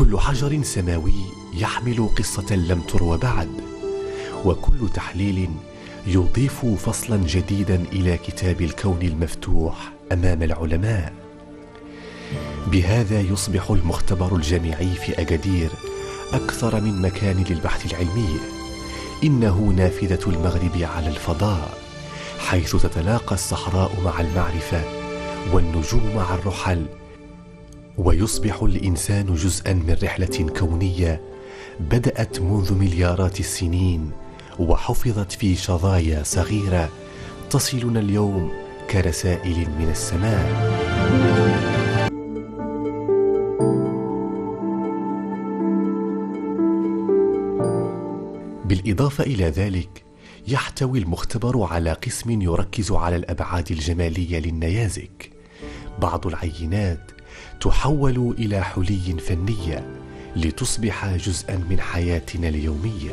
كل حجر سماوي يحمل قصة لم تروى بعد، وكل تحليل يضيف فصلا جديدا إلى كتاب الكون المفتوح أمام العلماء. بهذا يصبح المختبر الجامعي في أكادير أكثر من مكان للبحث العلمي. إنه نافذة المغرب على الفضاء، حيث تتلاقى الصحراء مع المعرفة والنجوم مع الرحل، ويصبح الإنسان جزءا من رحلة كونية بدأت منذ مليارات السنين، وحفظت في شظايا صغيرة تصلنا اليوم كرسائل من السماء. بالإضافة إلى ذلك، يحتوي المختبر على قسم يركز على الأبعاد الجمالية للنيازك. بعض العينات تحول إلى حلي فنية لتصبح جزءا من حياتنا اليومية،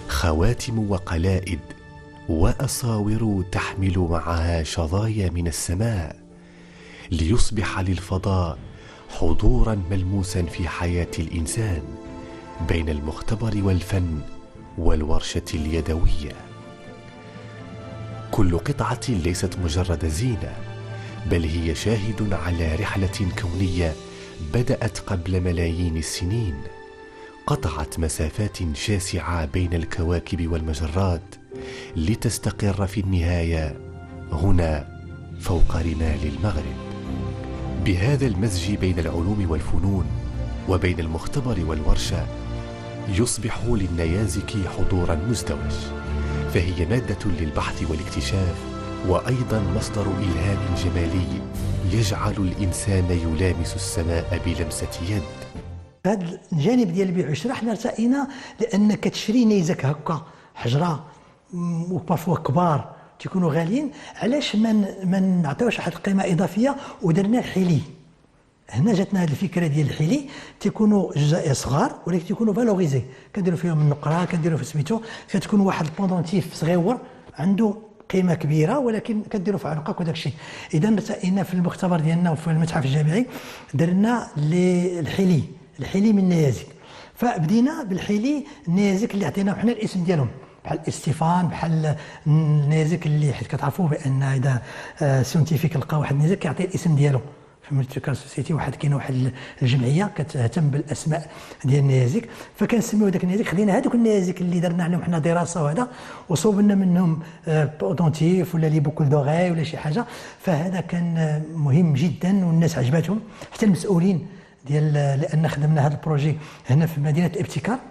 خواتم وقلائد وأساور تحمل معها شظايا من السماء، ليصبح للفضاء حضورا ملموسا في حياة الإنسان بين المختبر والفن والورشة اليدوية. كل قطعة ليست مجرد زينة، بل هي شاهد على رحلة كونية بدأت قبل ملايين السنين، قطعت مسافات شاسعة بين الكواكب والمجرات لتستقر في النهاية هنا فوق رمال المغرب. بهذا المزج بين العلوم والفنون وبين المختبر والورشة، يصبح للنيازك حضورا مزدوج، فهي مادة للبحث والاكتشاف، وأيضا مصدر إلهام جمالي يجعل الإنسان يلامس السماء بلمسة يد. هذا الجانب ديال البيع والشراء حنا ارتئينا لأن كتشري نيزك هكا حجرة وبارفوا كبار تيكونوا غاليين، علاش ما نعطيوش واحد القيمة إضافية ودرنا الحلي. هنا جاتنا هذه الفكره ديال الحلي، تيكونوا اجزاء صغار ولكن تيكونوا فالوريزي، كنديروا فيهم النقره، كنديروا في سميتو، كتكون واحد البوندونتيف صغيور عنده قيمه كبيره ولكن كديروا في عنقك وداك الشيء. اذا ارتئينا في المختبر ديالنا وفي المتحف الجامعي درنا الحلي من النيازك، فبدينا بالحلي النيازك اللي عطيناهم حنا الاسم ديالهم، بحال الاستيفان، بحال النيازك اللي حيت كتعرفوا بان اذا سيونتيفيك لقى واحد النيازك كيعطي الاسم ديالو. في ملتيكال سوسيتي كاينه واحد الجمعيه كتهتم بالاسماء ديال النيازك، فكنسميو داك النيازك، خدينا هذوك النيازك اللي درنا عليهم حنا دراسه وهذا وصوبنا منهم بودونتيف ولا لي بوكل دوغي ولا شي حاجه، فهذا كان مهم جدا والناس عجبتهم حتى المسؤولين ديال، لان خدمنا هذا البروجي هنا في مدينه الابتكار